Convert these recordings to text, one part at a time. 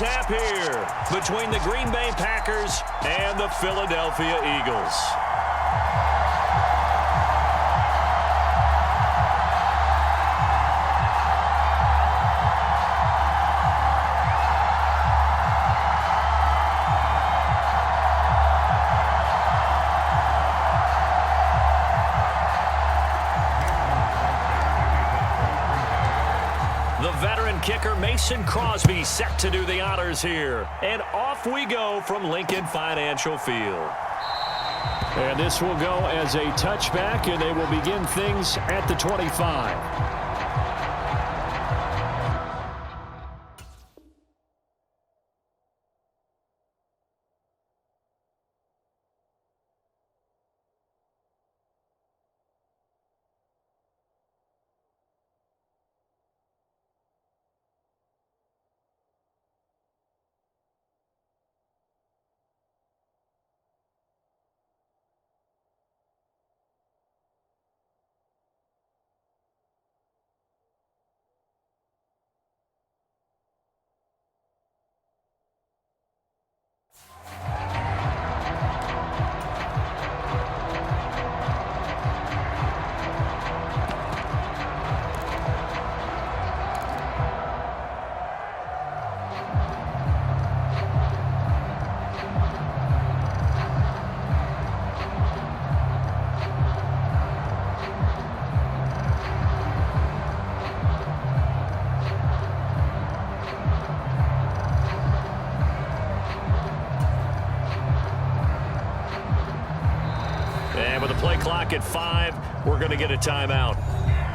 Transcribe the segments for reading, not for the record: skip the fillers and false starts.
tap here between the Green Bay Packers and the Philadelphia Eagles. Kicker Mason Crosby set to do the honors here. And off we go from Lincoln Financial Field. And this will go as a touchback, and they will begin things at the 25. Clock at 5. We're going to get a timeout.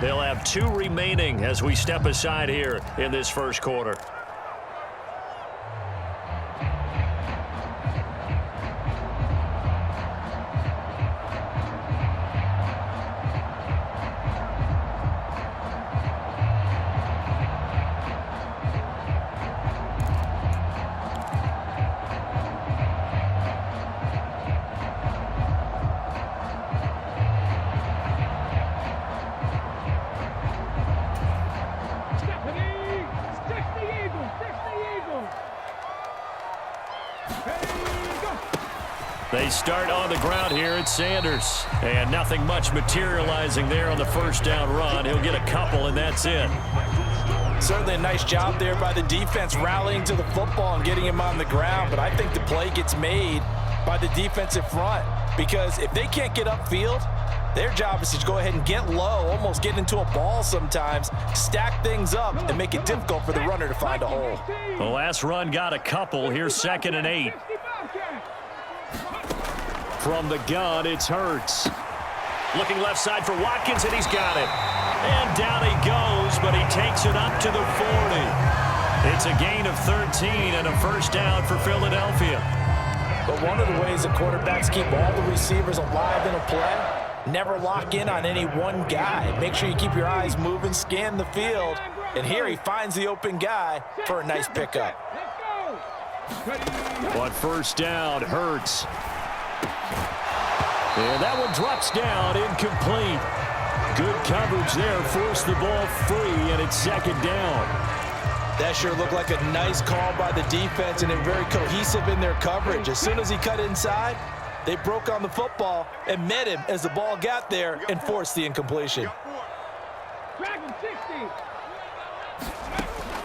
They'll have 2 remaining as we step aside here in this first quarter. They start on the ground here at Sanders. And nothing much materializing there on the first down run. He'll get a couple, and that's it. Certainly a nice job there by the defense rallying to the football and getting him on the ground. But I think the play gets made by the defensive front. Because if they can't get upfield, their job is to go ahead and get low, almost get into a ball sometimes, stack things up, and make it difficult for the runner to find a hole. The last run got a couple. Here's 2nd and 8. From the gun, it's Hurts. Looking left side for Watkins, and he's got it. And down he goes, but he takes it up to the 40. It's a gain of 13 and a first down for Philadelphia. But one of the ways the quarterbacks keep all the receivers alive in a play, never lock in on any one guy. Make sure you keep your eyes moving, scan the field. And here he finds the open guy for a nice pickup. But first down, Hurts. And that one drops down, incomplete. Good coverage there, forced the ball free, and it's 2nd down. That sure looked like a nice call by the defense, and they're very cohesive in their coverage. As soon as he cut inside, they broke on the football and met him as the ball got there and forced the incompletion.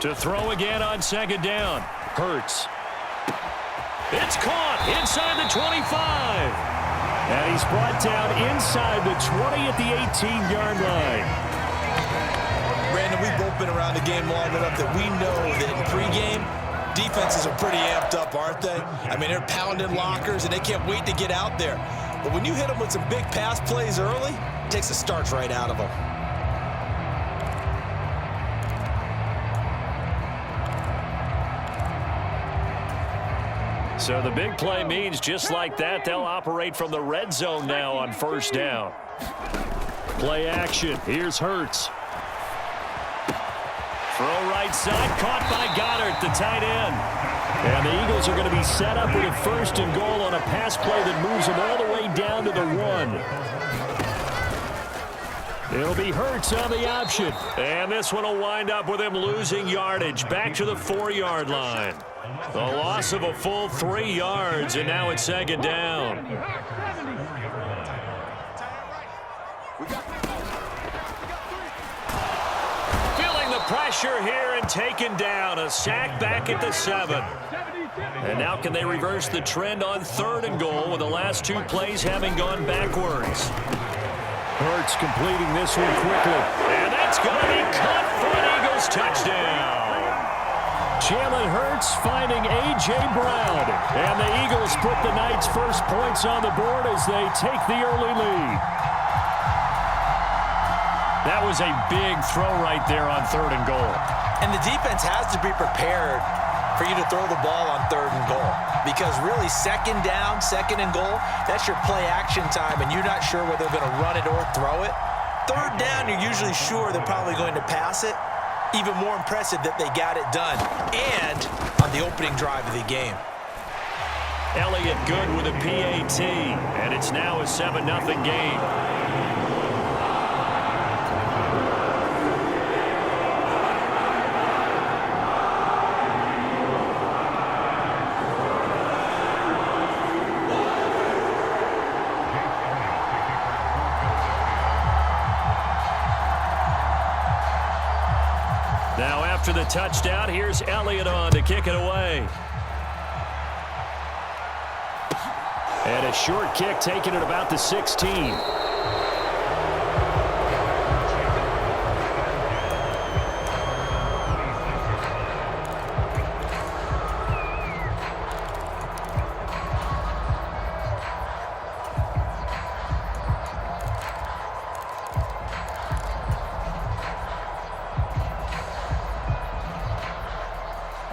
To throw again on 2nd down. Hurts. It's caught inside the 25. And he's brought down inside the 20 at the 18-yard line. Brandon, we've both been around the game long enough that we know that in pregame, defenses are pretty amped up, aren't they? I mean, they're pounding lockers, and they can't wait to get out there. But when you hit them with some big pass plays early, it takes the starch right out of them. So the big play means just like that, they'll operate from the red zone now on first down. Play action. Here's Hurts. Throw right side, caught by Goddard, the tight end. And the Eagles are going to be set up with a 1st and goal on a pass play that moves them all the way down to the 1. It'll be Hurts on the option. And this one will wind up with him losing yardage back to the 4-yard line. The loss of a full 3 yards, and now it's second down. Feeling the pressure here and taken down. A sack back at the 7. And now can they reverse the trend on 3rd and goal with the last 2 plays having gone backwards? Hurts completing this one quickly. And that's going to be caught for an Eagles touchdown. Jalen Hurts finding A.J. Brown. And the Eagles put the night's first points on the board as they take the early lead. That was a big throw right there on 3rd and goal. And the defense has to be prepared for you to throw the ball on 3rd and goal. Because really, 2nd down, 2nd and goal, that's your play action time, and you're not sure whether they're going to run it or throw it. 3rd down, you're usually sure they're probably going to pass it. Even more impressive that they got it done, and on the opening drive of the game. Elliott good with a PAT, and it's now a 7-0 game. Now after the touchdown, here's Elliott on to kick it away. And a short kick taken at about the 16.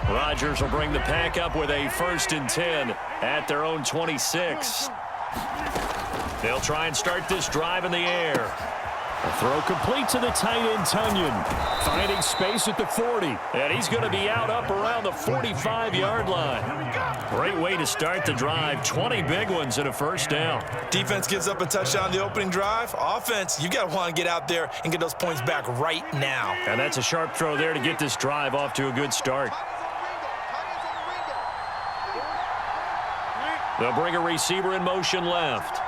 Rodgers will bring the pack up with a 1st and 10 at their own 26. They'll try and start this drive in the air. A throw complete to the tight end, Tunyon. Finding space at the 40. And he's going to be out up around the 45-yard line. Great way to start the drive. 20 big ones and a 1st down. Defense gives up a touchdown the opening drive. Offense, you got to want to get out there and get those points back right now. And that's a sharp throw there to get this drive off to a good start. They'll bring a receiver in motion left.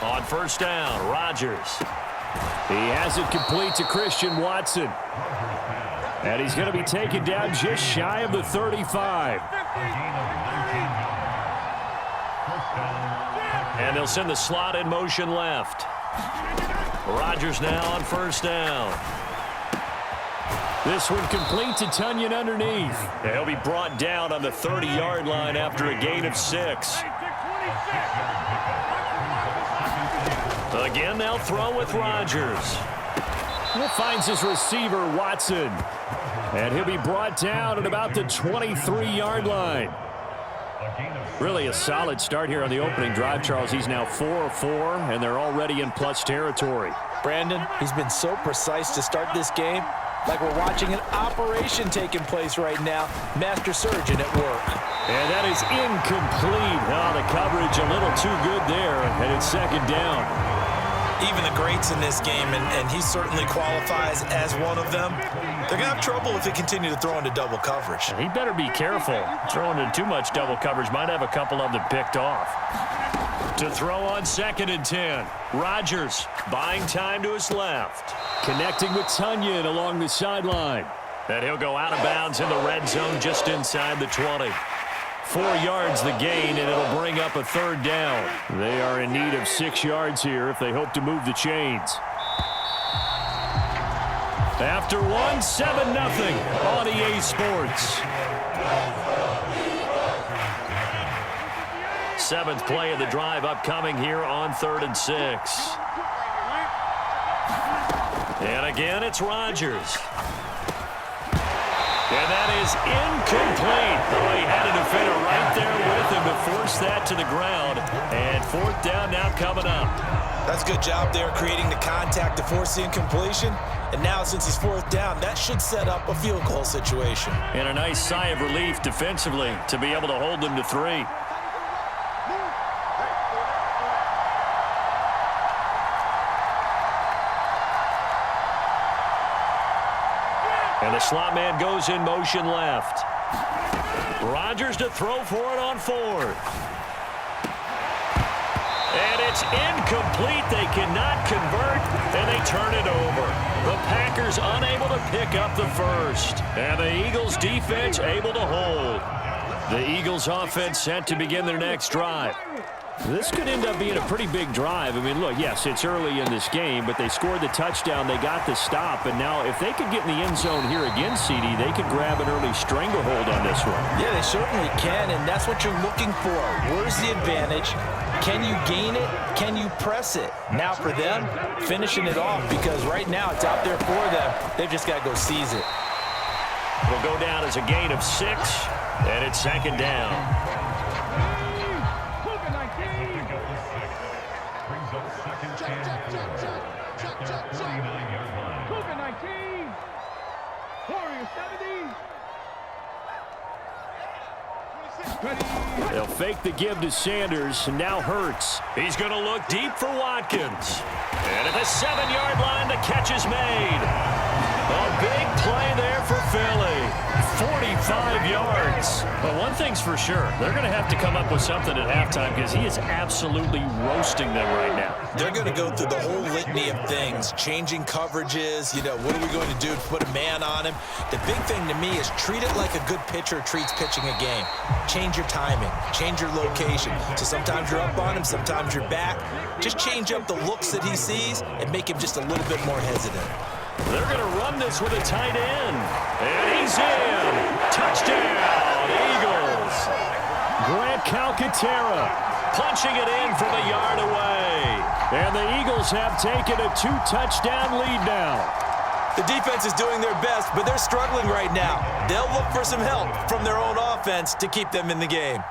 On 1st down, Rodgers. He has it complete to Christian Watson. And he's going to be taken down just shy of the 35. And they'll send the slot in motion left. Rodgers now on 1st down. This one complete to Tunyon underneath. And he'll be brought down on the 30-yard line after a gain of 6. Again, they'll throw with Rodgers. He finds his receiver, Watson. And he'll be brought down at about the 23-yard line. Really a solid start here on the opening drive, Charles. He's now 4 of 4, and they're already in plus territory. Brandon, he's been so precise to start this game. Like we're watching an operation taking place right now. Master surgeon at work. And that is incomplete. Oh, the coverage a little too good there, and it's 2nd down. Even the greats in this game, and he certainly qualifies as one of them, they're going to have trouble if they continue to throw into double coverage. He better be careful. Throwing into too much double coverage might have a couple of them picked off. To throw on 2nd and 10. Rodgers buying time to his left. Connecting with Tunyon along the sideline. And he'll go out of bounds in the red zone just inside the 20. 4 yards the gain, and it'll bring up a 3rd down. They are in need of 6 yards here if they hope to move the chains. After one, 7-0 on EA Sports. 7th play of the drive upcoming here on 3rd and 6. And again, it's Rodgers. And that is incomplete. Oh, he had a defender right there with him to force that to the ground. And 4th down now coming up. That's a good job there creating the contact to force the incompletion. And now since he's 4th down, that should set up a field goal situation. And a nice sigh of relief defensively to be able to hold them to 3. And the slot man goes in motion left. Rodgers to throw for it on fourth. And it's incomplete. They cannot convert, and they turn it over. The Packers unable to pick up the first. And the Eagles defense able to hold. The Eagles offense set to begin their next drive. This could end up being a pretty big drive. I mean, look, yes, it's early in this game, but they scored the touchdown. They got the stop. And now if they could get in the end zone here again, CD, they could grab an early stranglehold on this one. Yeah, they certainly can, and that's what you're looking for. Where's the advantage? Can you gain it? Can you press it? Now for them, finishing it off, because right now it's out there for them. They've just got to go seize it. Will go down as a gain of 6, and it's second down. They'll fake the give to Sanders, and now Hurts. He's going to look deep for Watkins. And at the 7-yard line, the catch is made. A big play there for Philly. 45 yards. But one thing's for sure, they're going to have to come up with something at halftime because he is absolutely roasting them right now. They're going to go through the whole litany of things, changing coverages, what are we going to do to put a man on him? The big thing to me is treat it like a good pitcher treats pitching a game. Change your timing, change your location. So sometimes you're up on him, sometimes you're back. Just change up the looks that he sees and make him just a little bit more hesitant. They're going to run this with a tight end. And he's in. Touchdown, Eagles. Grant Calcaterra punching it in from a yard away. And the Eagles have taken a 2-touchdown lead now. The defense is doing their best, but they're struggling right now. They'll look for some help from their own offense to keep them in the game.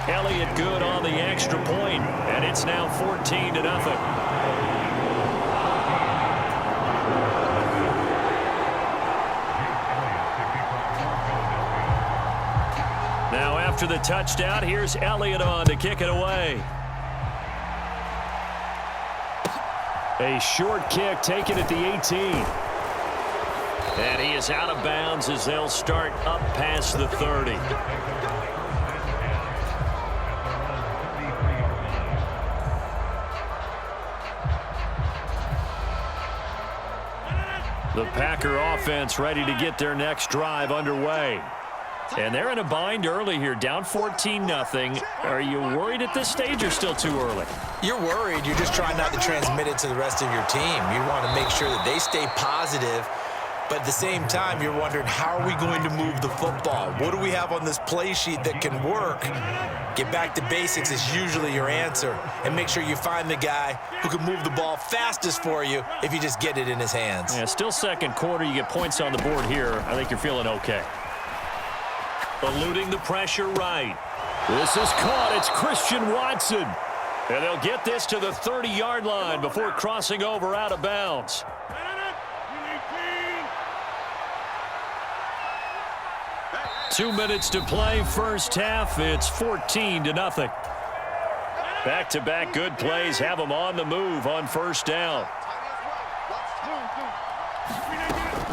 Elliott good on the extra point, and it's now 14-0. Now after the touchdown, here's Elliott on to kick it away. A short kick taken at the 18. And he is out of bounds as they'll start up past the 30. The Packer offense ready to get their next drive underway. And they're in a bind early here, down 14-0. Are you worried at this stage or still too early? You're worried. You're just trying not to transmit it to the rest of your team. You want to make sure that they stay positive. But at the same time, you're wondering, how are we going to move the football? What do we have on this play sheet that can work? Get back to basics is usually your answer. And make sure you find the guy who can move the ball fastest for you if you just get it in his hands. Yeah, still second quarter. You get points on the board here. I think you're feeling okay. Eluding the pressure right. This is caught. It's Christian Watson. And they'll get this to the 30-yard line before crossing over out of bounds. 2 minutes to play first half. It's 14-0. Back-to-back good plays have them on the move on first down.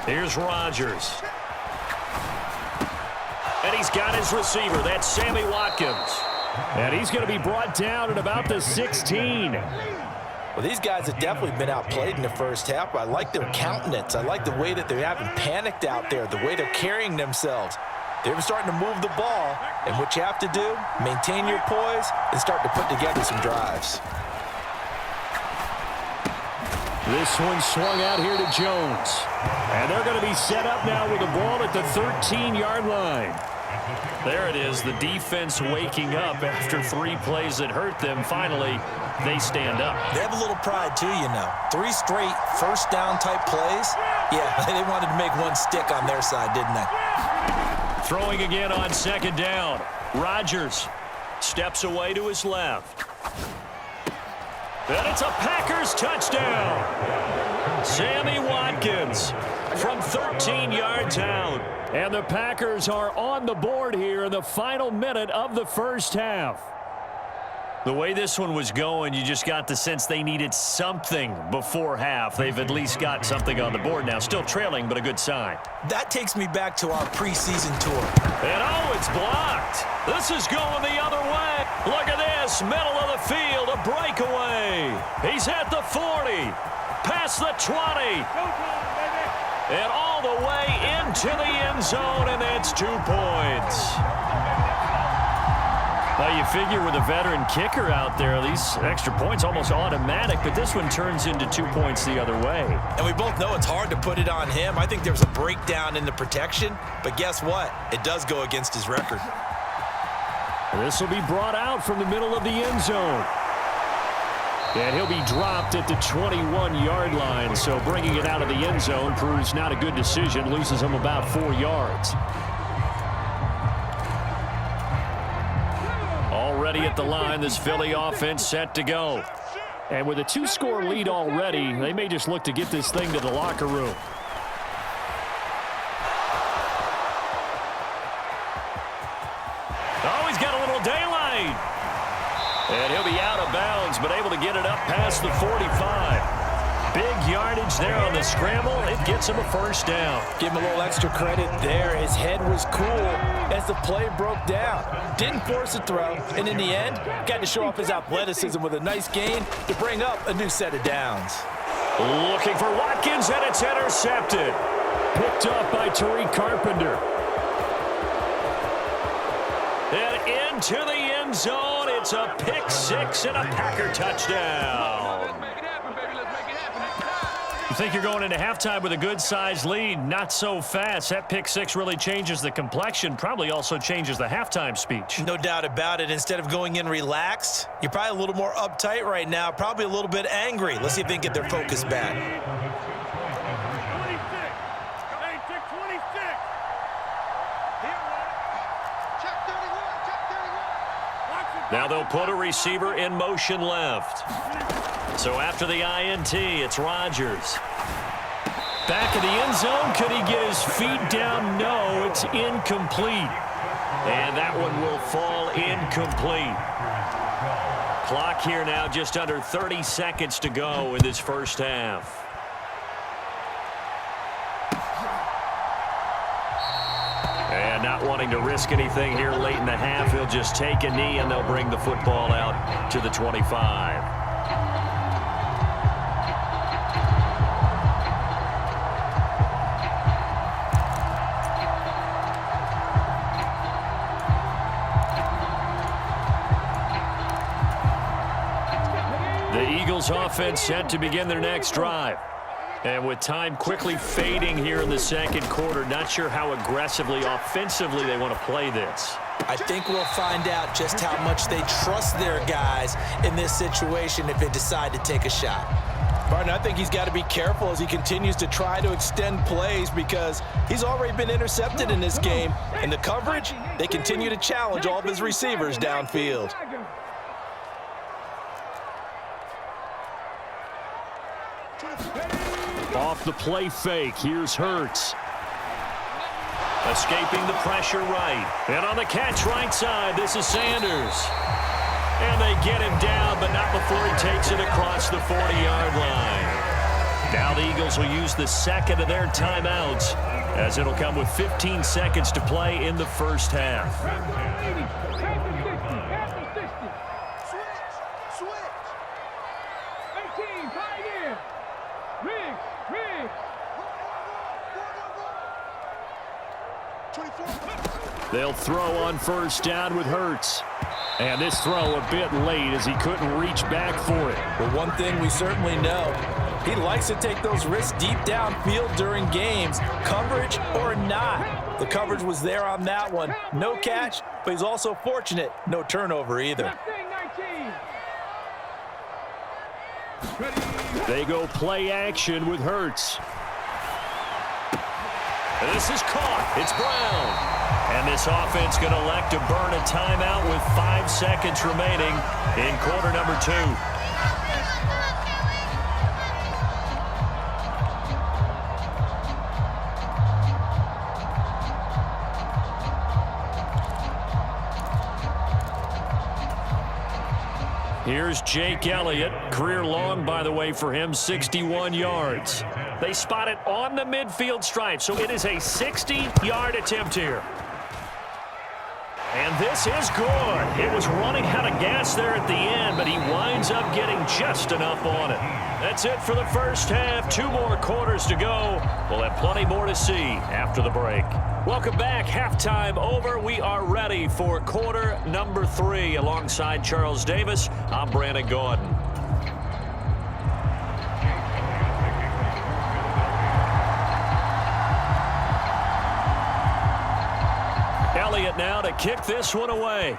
Here's Rodgers. And he's got his receiver. That's Sammy Watkins. And he's going to be brought down at about the 16. Well, these guys have definitely been outplayed in the first half, but I like their countenance. I like the way that they haven't panicked out there, the way they're carrying themselves. They're starting to move the ball, and what you have to do, maintain your poise and start to put together some drives. This one swung out here to Jones. And they're going to be set up now with the ball at the 13-yard line. There it is, the defense waking up after 3 plays that hurt them. Finally, they stand up. They have a little pride, too, 3 straight first-down type plays. Yeah, they wanted to make one stick on their side, didn't they? Throwing again on second down. Rodgers steps away to his left. And it's a Packers touchdown. Sammy Watkins from 13 yards out. And the Packers are on the board here in the final minute of the first half. The way this one was going, you just got the sense they needed something before half. They've at least got something on the board now. Still trailing, but a good sign. That takes me back to our preseason tour. And oh, it's blocked. This is going the other way. Look at this, middle of the field, a breakaway. He's at the 40, past the 20, and all the way into the end zone, and it's 2 points. Well, you figure with a veteran kicker out there, these extra points almost automatic, but this one turns into 2 points the other way. And we both know it's hard to put it on him. I think there was a breakdown in the protection, but guess what? It does go against his record. This will be brought out from the middle of the end zone. And he'll be dropped at the 21-yard line, so bringing it out of the end zone proves not a good decision, loses him about 4 yards. Already at the line, this Philly offense set to go. And with a 2-score lead already, they may just look to get this thing to the locker room. Oh, he's got a little daylight. And he'll be out of bounds, but able to get it up past the 45. Big yardage there on the scramble. It gets him a first down. Give him a little extra credit there. His head was cool as the play broke down. Didn't force a throw, and in the end, got to show off his athleticism with a nice gain to bring up a new set of downs. Looking for Watkins, and it's intercepted. Picked up by Tariq Carpenter. And into the end zone. It's a pick six and a Packer touchdown. You think you're going into halftime with a good-sized lead? Not so fast. That pick six really changes the complexion, probably also changes the halftime speech. No doubt about it. Instead of going in relaxed, you're probably a little more uptight right now, probably a little bit angry. Let's see if they can get their focus back. Now they'll put a receiver in motion left. So after the INT, it's Rodgers. Back in the end zone. Could he get his feet down? No, it's incomplete. And that one will fall incomplete. Clock here now just under 30 seconds to go in this first half. And not wanting to risk anything here late in the half, he'll just take a knee and they'll bring the football out to the 25. The Eagles offense set to begin their next drive. And with time quickly fading here in the second quarter, not sure how aggressively, offensively they want to play this. I think we'll find out just how much they trust their guys in this situation if they decide to take a shot. Martin, I think he's got to be careful as he continues to try to extend plays because he's already been intercepted in this game. And the coverage, they continue to challenge all of his receivers downfield. Off the play fake, here's Hurts. Escaping the pressure right. And on the catch right side, this is Sanders. And they get him down, but not before he takes it across the 40-yard line. Now the Eagles will use the second of their timeouts as it'll come with 15 seconds to play in the first half. They'll throw on first down with Hurts. And this throw a bit late as he couldn't reach back for it. Well, one thing we certainly know, he likes to take those risks deep downfield during games, coverage or not. The coverage was there on that one. No catch, but he's also fortunate. No turnover either. They go play action with Hurts. This is caught. It's Brown. And this offense going to elect to burn a timeout with 5 seconds remaining in quarter number 2. Here's Jake Elliott. Career long, by the way, for him, 61 yards. They spot it on the midfield stripe, so it is a 60-yard attempt here. And this is good. It was running out of gas there at the end, but he winds up getting just enough on it. That's it for the first half. 2 more quarters to go. We'll have plenty more to see after the break. Welcome back. Halftime over. We are ready for quarter number 3. Alongside Charles Davis, I'm Brandon Gaudin. Elliott now to kick this one away.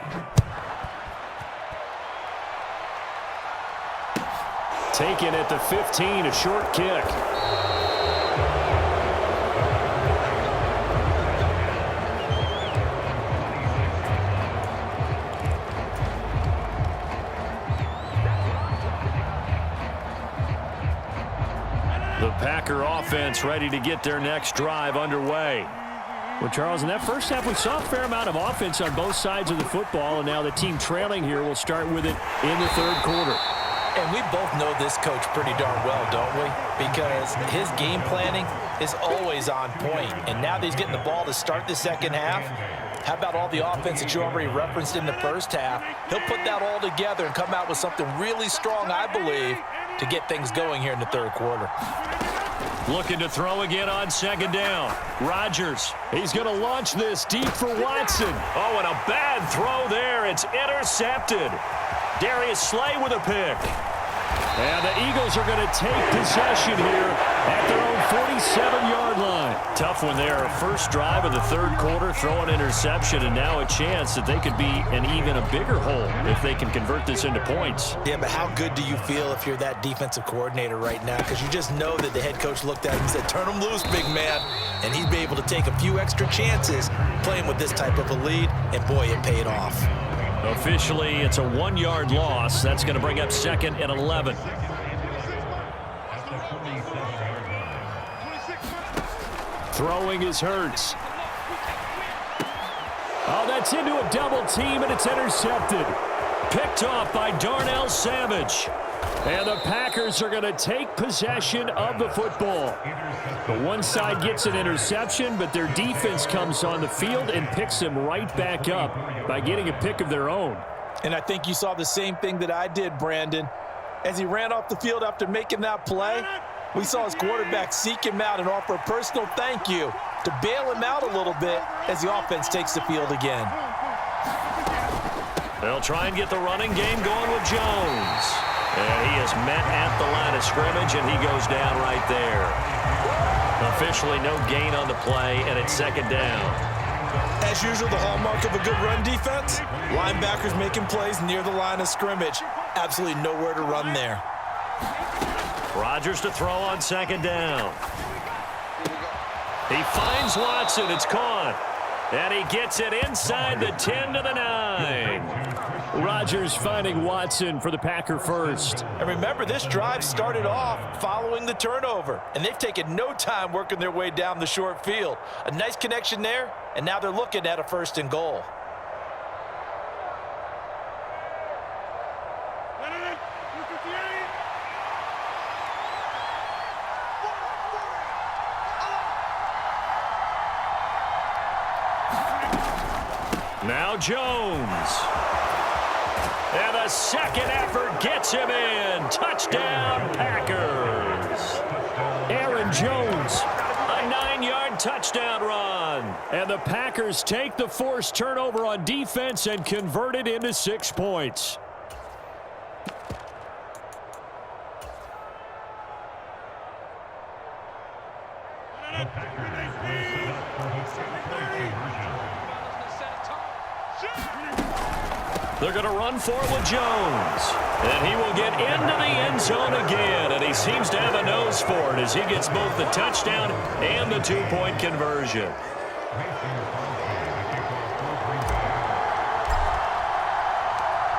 Taken at the 15, a short kick. The Packer offense ready to get their next drive underway. Well, Charles, in that first half, we saw a fair amount of offense on both sides of the football, and now the team trailing here will start with it in the third quarter. And we both know this coach pretty darn well, don't we? Because his game planning is always on point. And now that he's getting the ball to start the second half, how about all the offense that you already referenced in the first half? He'll put that all together and come out with something really strong, I believe, to get things going here in the third quarter. Looking to throw again on second down. Rodgers, he's going to launch this deep for Watson. Oh, and a bad throw there. It's intercepted. Darius Slay with a pick. And the Eagles are going to take possession here at their own 47-yard line. Tough one there. First drive of the third quarter, throw an interception, and now a chance that they could be in even a bigger hole if they can convert this into points. Yeah, but how good do you feel if you're that defensive coordinator right now? Because you just know that the head coach looked at him and said, turn him loose, big man. And he'd be able to take a few extra chances playing with this type of a lead, and boy, it paid off. Officially, it's a 1-yard loss. That's going to bring up 2nd and 11. Throwing is Hurts. Oh, that's into a double team, and it's intercepted. Picked off by Darnell Savage. And the Packers are going to take possession of the football. The one side gets an interception, but their defense comes on the field and picks him right back up by getting a pick of their own. And I think you saw the same thing that I did, Brandon. As he ran off the field after making that play, we saw his quarterback seek him out and offer a personal thank you to bail him out a little bit as the offense takes the field again. They'll try and get the running game going with Jones. And he is met at the line of scrimmage, and he goes down right there. Officially no gain on the play, and it's 2nd down. As usual, the hallmark of a good run defense, linebackers making plays near the line of scrimmage. Absolutely nowhere to run there. Rodgers to throw on 2nd down. He finds Watson. It's caught. And he gets it inside the 10 to the 9. Rodgers finding Watson for the Packer first. And remember, this drive started off following the turnover, and they've taken no time working their way down the short field. A nice connection there, and now they're looking at a 1st and goal. Now Jones. And a second effort gets him in. Touchdown, Packers. Aaron Jones, a 9-yard touchdown run. And the Packers take the forced turnover on defense and convert it into 6 points. They're going to run for it with Jones. And he will get into the end zone again. And he seems to have a nose for it as he gets both the touchdown and the 2-point conversion.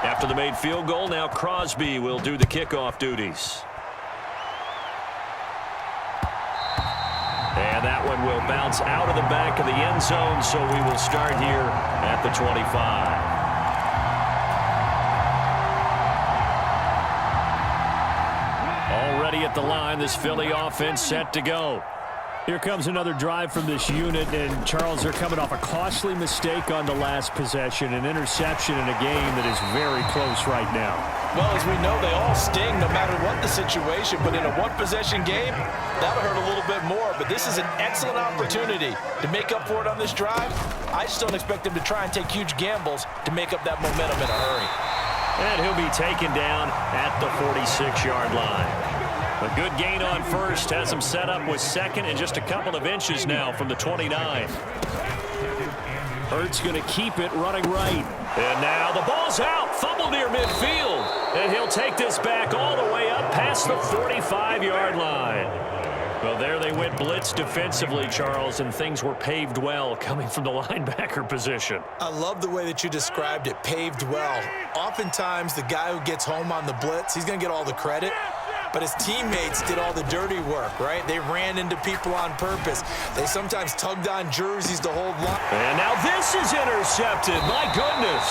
After the made field goal, now Crosby will do the kickoff duties. And that one will bounce out of the back of the end zone, so we will start here at the 25. at the line. This Philly offense set to go. Here comes another drive from this unit, and Charles, they're coming off a costly mistake on the last possession, an interception in a game that is very close right now. Well, as we know, they all sting no matter what the situation, but in a one-possession game, that'll hurt a little bit more. But this is an excellent opportunity to make up for it on this drive. I just don't expect them to try and take huge gambles to make up that momentum in a hurry. And he'll be taken down at the 46-yard line. A good gain on first has him set up with second and just a couple of inches now from the 29. Hurts going to keep it running right. And now the ball's out. Fumble near midfield. And he'll take this back all the way up past the 45-yard line. Well, there they went blitz defensively, Charles, and things were paved well coming from the linebacker position. I love the way that you described it, paved well. Oftentimes, the guy who gets home on the blitz, he's going to get all the credit. But his teammates did all the dirty work, right? They ran into people on purpose. They sometimes tugged on jerseys to hold line. And now this is intercepted. My goodness.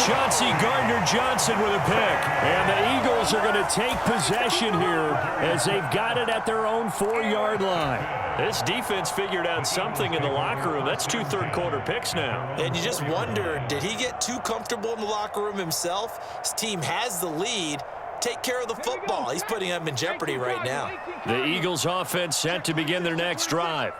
Chauncey Gardner-Johnson with a pick. And the Eagles are going to take possession here as they've got it at their own 4-yard line. This defense figured out something in the locker room. That's 2 third-quarter picks now. And you just wonder, did he get too comfortable in the locker room himself? His team has the lead. Take care of the football. He's putting them in jeopardy right now. The Eagles offense set to begin their next drive.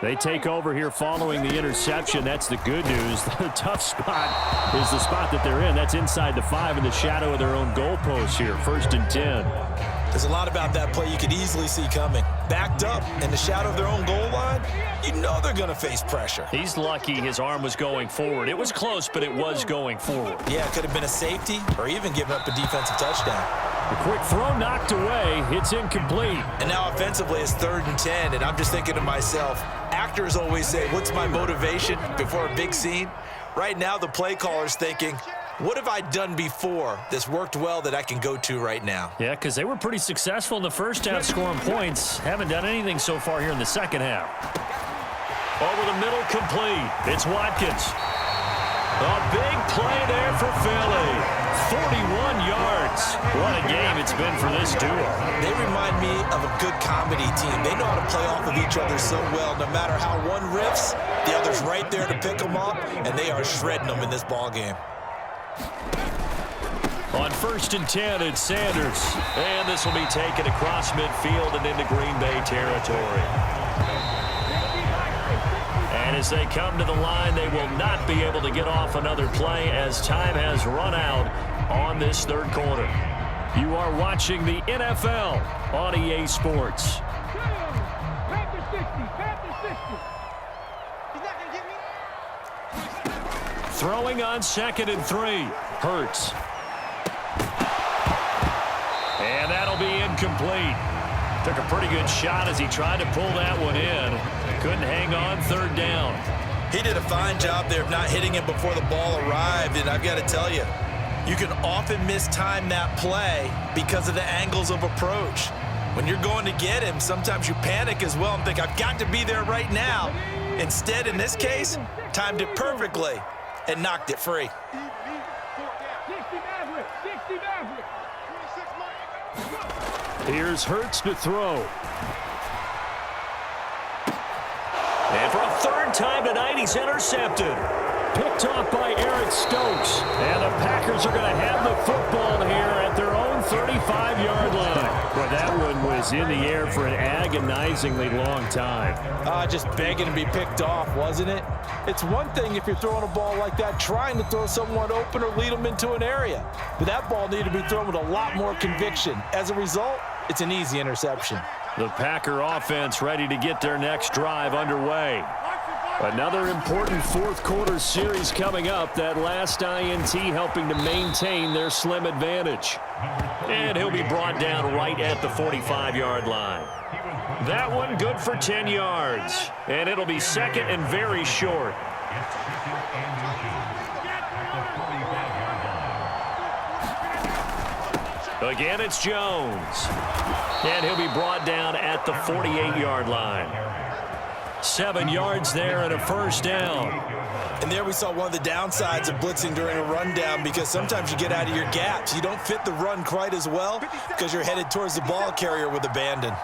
They take over here following the interception. That's the good news. The tough spot is the spot that they're in. That's inside the 5 in the shadow of their own goalpost here. 1st and 10. There's a lot about that play you could easily see coming. Backed up in the shadow of their own goal line, you know they're going to face pressure. He's lucky his arm was going forward. It was close, but it was going forward. Yeah, it could have been a safety or even given up a defensive touchdown. The quick throw knocked away. It's incomplete. And now offensively it's 3rd and 10, and I'm just thinking to myself, actors always say, what's my motivation before a big scene? Right now the play caller's thinking, what have I done before that's worked well that I can go to right now? Yeah, because they were pretty successful in the first half scoring points. Haven't done anything so far here in the second half. Over the middle, complete. It's Watkins. A big play there for Philly. 41 yards. What a game it's been for this duo. They remind me of a good comedy team. They know how to play off of each other so well. No matter how one riffs, the other's right there to pick them up, and they are shredding them in this ball game. On 1st and 10, it's Sanders. And this will be taken across midfield and into Green Bay territory. And as they come to the line, they will not be able to get off another play as time has run out on this 3rd quarter. You are watching the NFL on EA Sports. Throwing on 2nd and 3. Hurts. And that'll be incomplete. Took a pretty good shot as he tried to pull that one in. Couldn't hang on 3rd down. He did a fine job there of not hitting him before the ball arrived, and I've got to tell you, you can often mistime that play because of the angles of approach. When you're going to get him, sometimes you panic as well and think, I've got to be there right now. Instead, in this case, timed it perfectly and knocked it free. Here's Hurts to throw. And for a 3rd time tonight, he's intercepted. Picked off by Eric Stokes. And the Packers are going to have the football here at their own 35-yard line. Boy, that one was in the air for an agonizingly long time. Just begging to be picked off, wasn't it? It's one thing if you're throwing a ball like that, trying to throw someone open or lead them into an area. But that ball needed to be thrown with a lot more conviction. As a result, it's an easy interception. The Packer offense ready to get their next drive underway. Another important 4th quarter series coming up. That last INT helping to maintain their slim advantage. And he'll be brought down right at the 45-yard line. That one good for 10 yards. And it'll be 2nd and very short. Again, it's Jones. And he'll be brought down at the 48-yard line. 7 yards there and a first down. And there we saw one of the downsides of blitzing during a rundown, because sometimes you get out of your gaps. You don't fit the run quite as well because you're headed towards the ball carrier with abandon.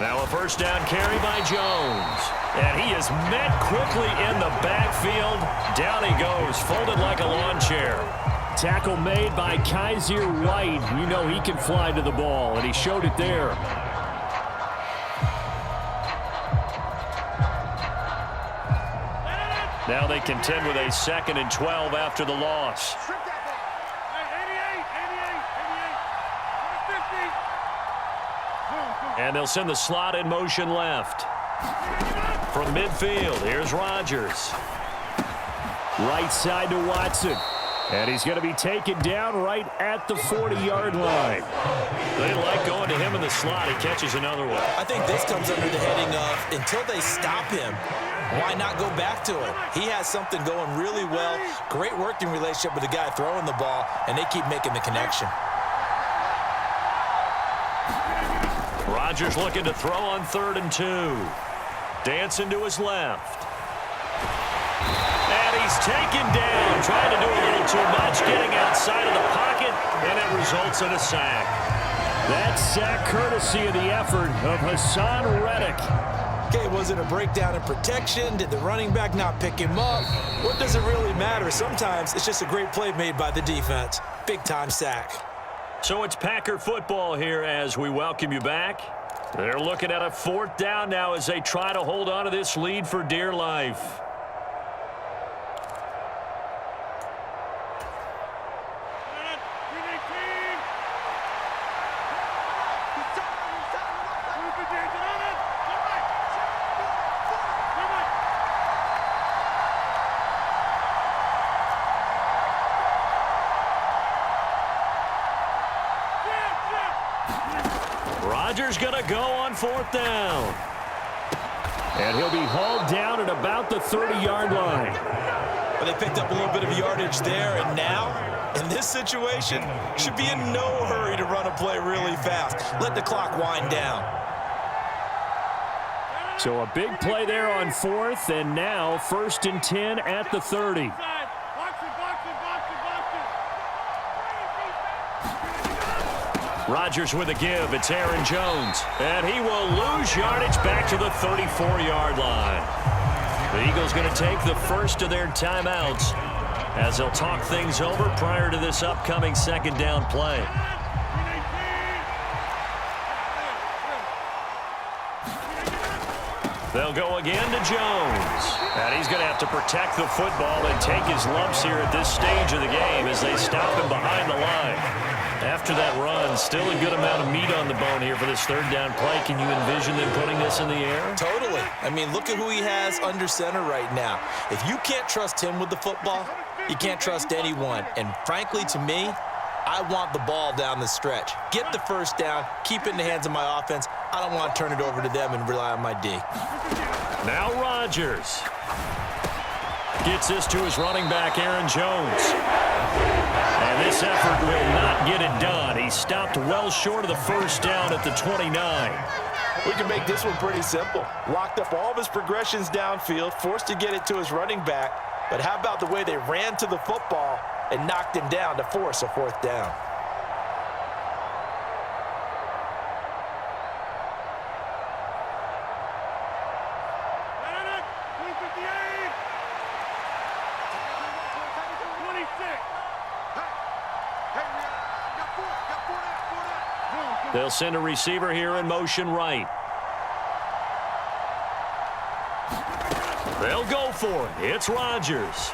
Now a first down carry by Jones. And he is met quickly in the backfield. Down he goes, folded like a lawn chair. Tackle made by Kaiser White. You know he can fly to the ball, and he showed it there. Now they contend with a 2nd and 12 after the loss. And they'll send the slot in motion left. From midfield, here's Rodgers. Right side to Watson. And he's going to be taken down right at the 40-yard line. They like going to him in the slot. He catches another one. I think this comes under the heading of, until they stop him, why not go back to him? He has something going really well. Great working relationship with the guy throwing the ball, and they keep making the connection. Rodgers looking to throw on 3rd and 2. Dancing to his left. And he's taken down, trying to do a little too much, getting outside of the pocket, and it results in a sack. That sack courtesy of the effort of Hassan Reddick. Okay, was it a breakdown in protection? Did the running back not pick him up? What does it really matter? Sometimes it's just a great play made by the defense. Big-time sack. So it's Packer football here as we welcome you back. They're looking at a 4th down now as they try to hold on to this lead for dear life. Rodgers going to go on 4th down. And he'll be hauled down at about the 30-yard line. Well, they picked up a little bit of yardage there, and now, in this situation, should be in no hurry to run a play really fast. Let the clock wind down. So a big play there on 4th, and now 1st and 10 at the 30. Rodgers with a give. It's Aaron Jones. And he will lose yardage back to the 34-yard line. The Eagles going to take the first of their timeouts as they'll talk things over prior to this upcoming 2nd down play. They'll go again to Jones. And he's going to have to protect the football and take his lumps here at this stage of the game as they stop him behind the line. After that run, still a good amount of meat on the bone here for this 3rd down play. Can you envision them putting this in the air? Totally. I mean, look at who he has under center right now. If you can't trust him with the football, you can't trust anyone. And frankly, to me, I want the ball down the stretch. Get the first down, keep it in the hands of my offense. I don't want to turn it over to them and rely on my D. Now Rodgers gets this to his running back, Aaron Jones. And this effort will not get it done. He stopped well short of the first down at the 29. We can make this one pretty simple. Locked up all of his progressions downfield, forced to get it to his running back. But how about the way they ran to the football and knocked him down to force a 4th down? They'll send a receiver here in motion right. They'll go for it. It's Rodgers.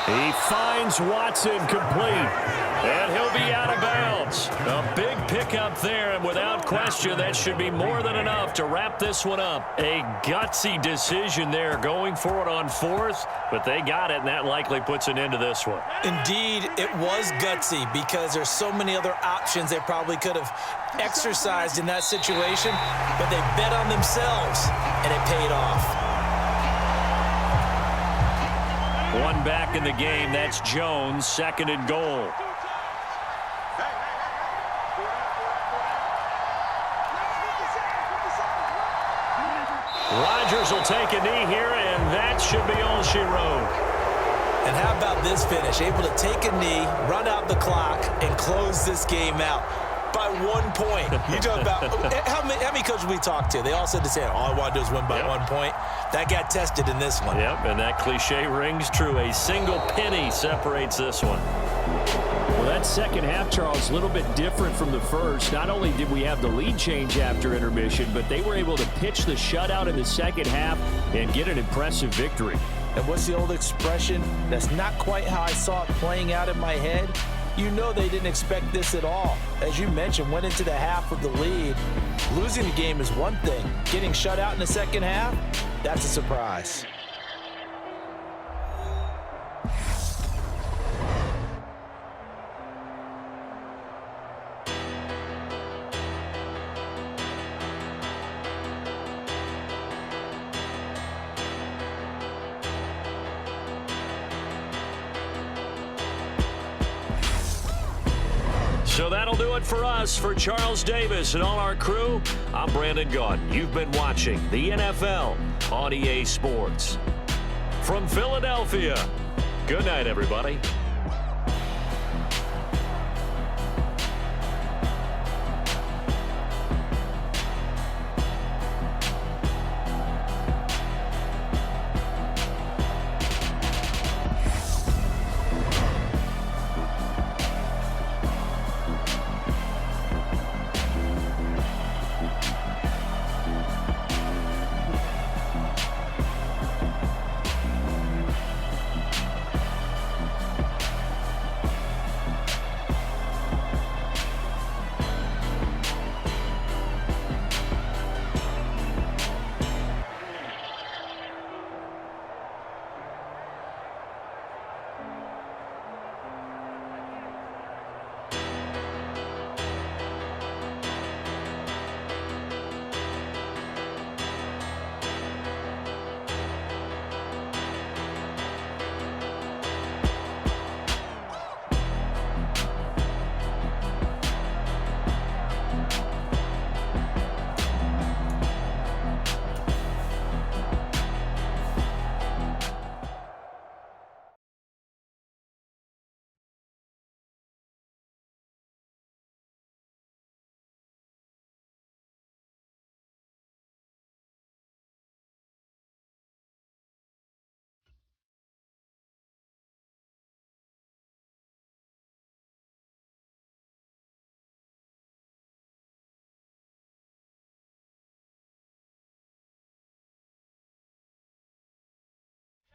He finds Watson complete. And he'll be out of bounds. A big pickup there, and without question, that should be more than enough to wrap this one up. A gutsy decision there going for it on 4th, but they got it, and that likely puts an end to this one. Indeed, it was gutsy because there's so many other options they probably could have exercised in that situation, but they bet on themselves, and it paid off. him back in the game. That's Jones, 2nd and goal. Rodgers will take a knee here, and that should be all she wrote. And how about this finish? Able to take a knee, run out the clock, and close this game out by 1 point. You talk about how many coaches we talked to? They all said the same. All I want to do is win by 1 point. That got tested in this one. Yep, and that cliche rings true. A single penny separates this one. Well, that second half, Charles, a little bit different from the first. Not only did we have the lead change after intermission, but they were able to pitch the shutout in the second half and get an impressive victory. And what's the old expression? That's not quite how I saw it playing out in my head. You know they didn't expect this at all. As you mentioned, went into the half with the lead. Losing the game is one thing. Getting shut out in the second half, that's a surprise. So that'll do it for us. For Charles Davis and all our crew, I'm Brandon Gaudin. You've been watching the NFL on EA Sports. From Philadelphia, good night, everybody.